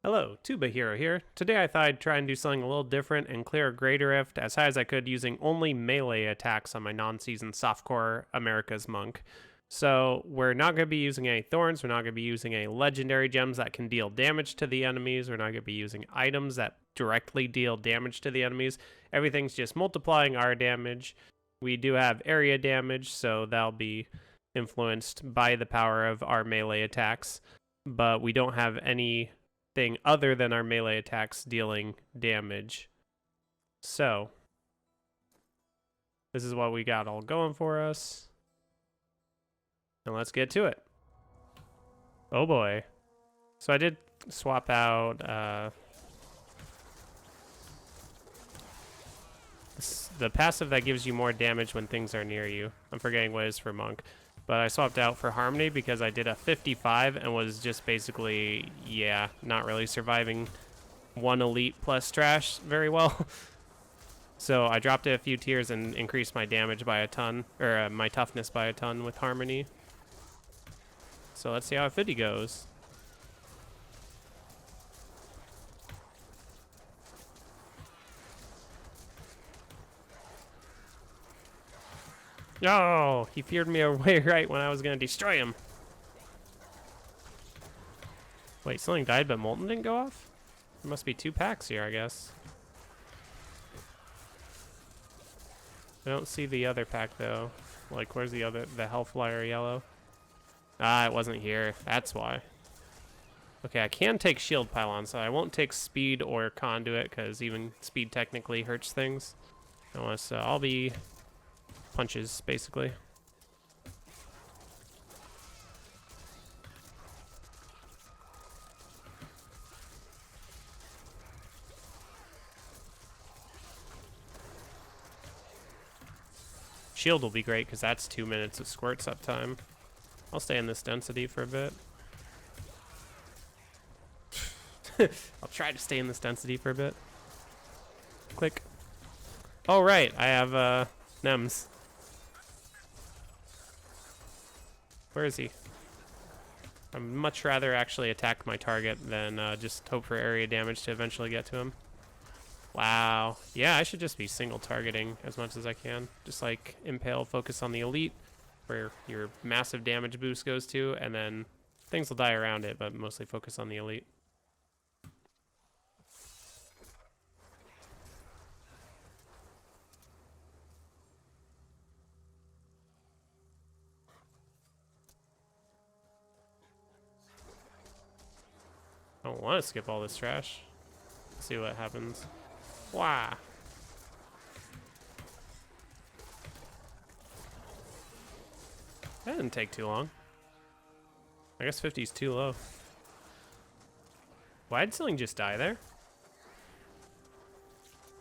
Hello, Tuba Hero here. Today I thought I'd try and do something a little different and clear a Greater Rift as high as I could using only melee attacks on my non-seasoned softcore America's Monk. So we're not going to be using any thorns, we're not going to be using any legendary gems that can deal damage to the enemies, we're not going to be using items that directly deal damage to the enemies. Everything's just multiplying our damage. We do have area damage, so that'll be influenced by the power of our melee attacks, but we don't have any thing other than our melee attacks dealing damage. So this is what we got all going for us, and let's get to it. Oh boy. So I did swap out the passive that gives you more damage when things are near you. I'm forgetting what it is for Monk, but I swapped out for Harmony because I did a 55 and was just basically, yeah, not really surviving one elite plus trash very well. So I dropped it a few tiers and increased my damage by a ton, or my toughness by a ton with Harmony. So let's see how a 50 goes. Oh, he feared me away right when I was going to destroy him. Wait, something died but Molten didn't go off? There must be two packs here, I guess. I don't see the other pack, though. Like, where's the Hellflyer yellow? Ah, it wasn't here. That's why. Okay, I can take Shield Pylon, so I won't take Speed or Conduit, because even Speed technically hurts things. So I'll be punches, basically. Shield will be great because that's 2 minutes of squirts up time. I'll stay in this density for a bit. I'll try to stay in this density for a bit. Click. Oh, right. I have Nems. Where is he? I'd much rather actually attack my target than just hope for area damage to eventually get to him. Wow. Yeah, I should just be single targeting as much as I can. Just like Impale, focus on the elite, where your massive damage boost goes to, and then things will die around it, but mostly focus on the elite. I don't want to skip all this trash. Let's see what happens. Wow. That didn't take too long. I guess 50 is too low. Why did something just die there?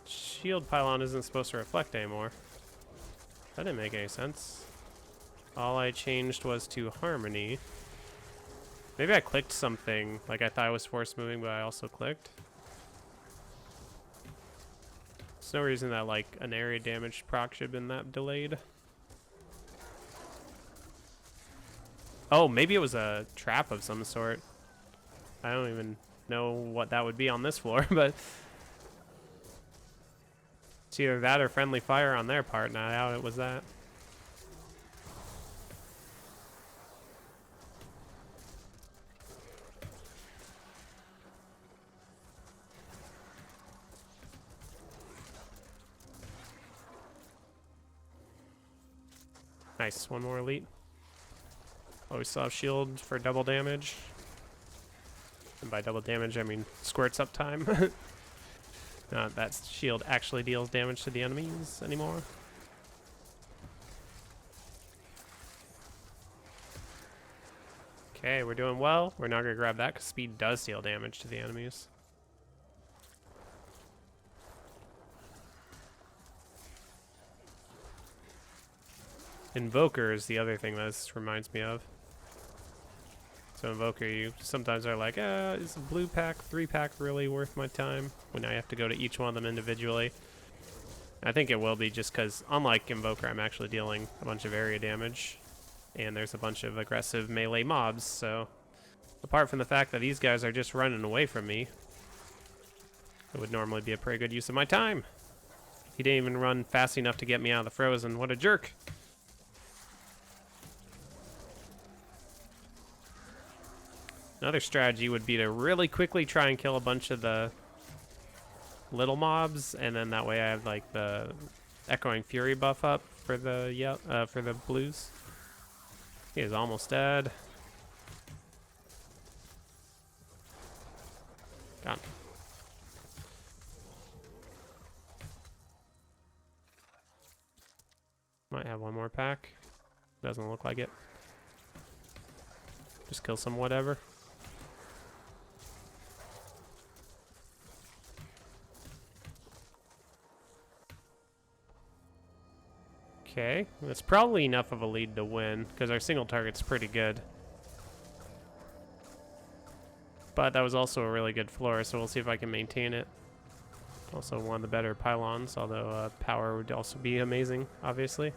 Shield Pylon isn't supposed to reflect anymore. That didn't make any sense. All I changed was to Harmony. Maybe I clicked something, like I thought I was force moving, but I also clicked. There's no reason that like an area damage proc should have been that delayed. Oh, maybe it was a trap of some sort. I don't even know what that would be on this floor, but it's either that or friendly fire on their part, and I doubt it was that. Nice, one more elite. Oh, we still have shield for double damage. And by double damage, I mean squirts up time. Not that shield actually deals damage to the enemies anymore. Okay, we're doing well. We're not going to grab that because speed does deal damage to the enemies. Invoker is the other thing this reminds me of. So Invoker, you sometimes are like, is a blue pack, 3-pack really worth my time? When I have to go to each one of them individually. I think it will be just because, unlike Invoker, I'm actually dealing a bunch of area damage. And there's a bunch of aggressive melee mobs, so Apart from the fact that these guys are just running away from me. It would normally be a pretty good use of my time. He didn't even run fast enough to get me out of the frozen. What a jerk. Another strategy would be to really quickly try and kill a bunch of the little mobs, and then that way I have like the Echoing Fury buff up for the blues. He is almost dead. Gone. Might have one more pack. Doesn't look like it. Just kill some whatever. Okay, that's probably enough of a lead to win, because our single target's pretty good. But that was also a really good floor, so we'll see if I can maintain it. Also one of the better pylons, although power would also be amazing, obviously.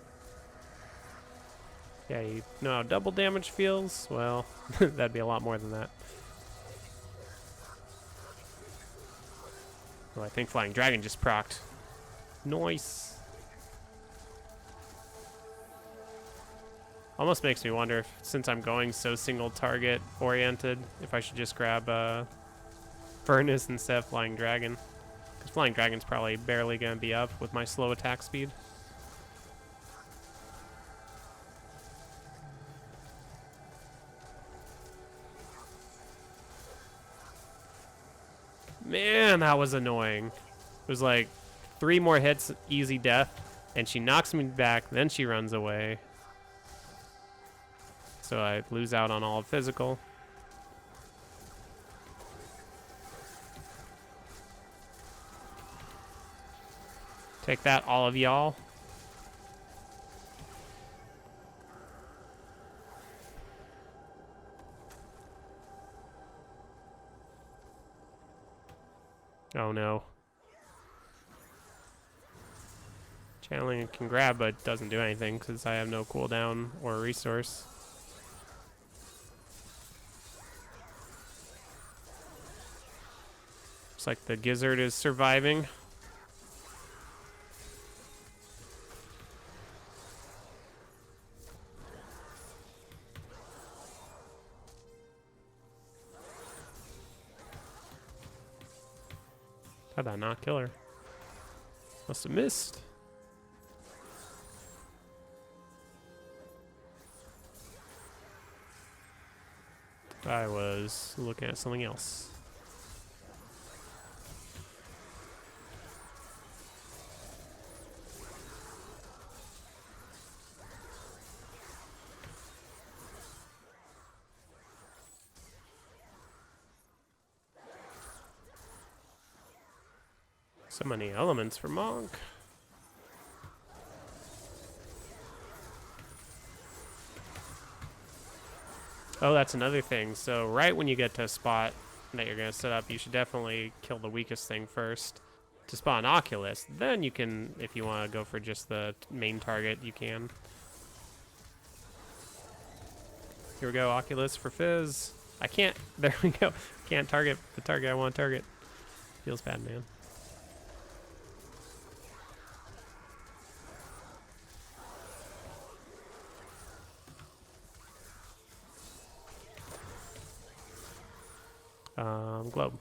Yeah, you know how double damage feels? Well, that'd be a lot more than that. Oh, I think Flying Dragon just procced. Nice. Almost makes me wonder if, since I'm going so single target oriented, if I should just grab Furnace instead of Flying Dragon. Because Flying Dragon's probably barely going to be up with my slow attack speed. Man, that was annoying. It was like 3 more hits, easy death, and she knocks me back, then she runs away. So I lose out on all of physical. Take that, all of y'all. Oh no. Channeling can grab, but doesn't do anything because I have no cooldown or resource. Looks like the gizzard is surviving. How'd that not kill her? Must have missed. I was looking at something else. So many elements for Monk. Oh, that's another thing. So right when you get to a spot that you're going to set up, you should definitely kill the weakest thing first to spawn Oculus. Then you can, if you want to go for just the main target, you can. Here we go, Oculus for Fizz. I can't, there we go. Can't target the target I want to target. Feels bad, man. Globe.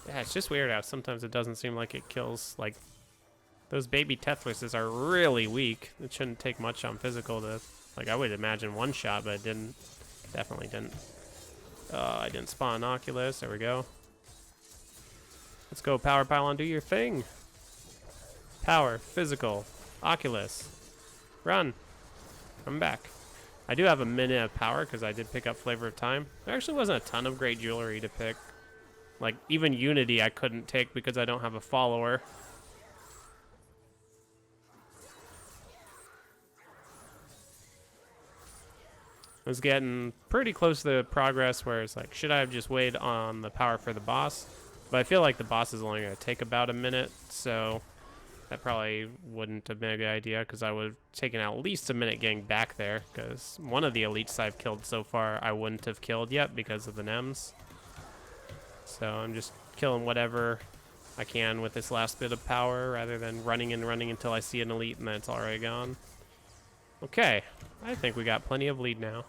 Yeah, it's just weird how sometimes it doesn't seem like it kills. Like, those baby Tethluses are really weak. It shouldn't take much on physical to, like, I would imagine one shot, but it didn't. Definitely didn't. I didn't spawn Oculus. There we go. Let's go, Power Pylon, do your thing. Power, physical, Oculus. Run. I'm back. I do have a minute of power because I did pick up Flavor of Time. There actually wasn't a ton of great jewelry to pick. Like, even Unity I couldn't take because I don't have a follower. I was getting pretty close to the progress where it's like, should I have just waited on the power for the boss? But I feel like the boss is only going to take about a minute, so That probably wouldn't have been a good idea because I would have taken at least a minute getting back there, because one of the elites I've killed so far I wouldn't have killed yet because of the NEMs. So I'm just killing whatever I can with this last bit of power rather than running and running until I see an elite and then it's already gone. Okay, I think we got plenty of lead now.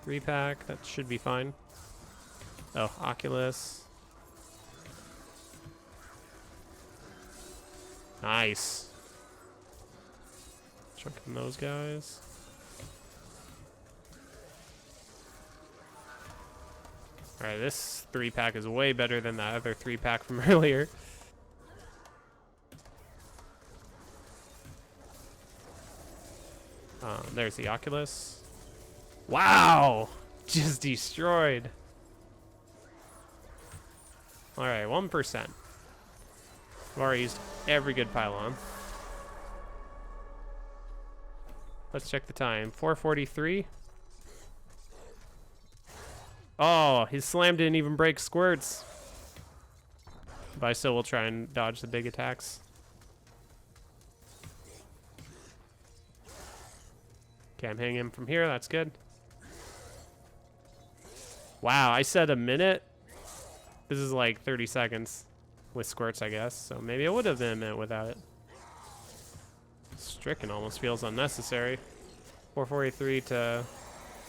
3-pack, that should be fine. Oh, Oculus. Nice. Chunking those guys. Alright, this 3-pack is way better than that other 3-pack from earlier. There's the Oculus. Wow! Just destroyed. Alright, 1%. I've already used every good pylon. Let's check the time. 4:43. Oh, his slam didn't even break squirts. But I still will try and dodge the big attacks. Okay, I'm hitting him from here. That's good. Wow, I said a minute. This is like 30 seconds with squirts, I guess. So maybe it would have been a minute without it. Stricken almost feels unnecessary. 4:43 to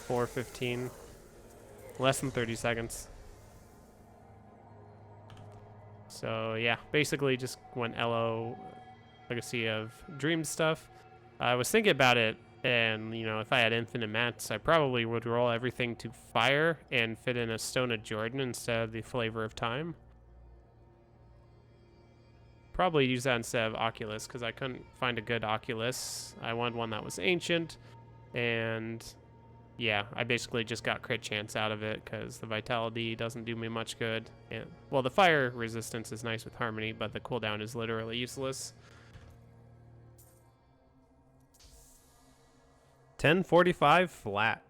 4:15. Less than 30 seconds. So yeah, basically just went LO Legacy of Dream stuff. I was thinking about it, and you know, if I had infinite mats, I probably would roll everything to fire and fit in a Stone of Jordan instead of the Flavor of Time. Probably use that instead of Oculus because I couldn't find a good Oculus. I wanted one that was ancient, and yeah, I basically just got crit chance out of it because the vitality doesn't do me much good. And well, the fire resistance is nice with Harmony, but the cooldown is literally useless. 10:45 flat.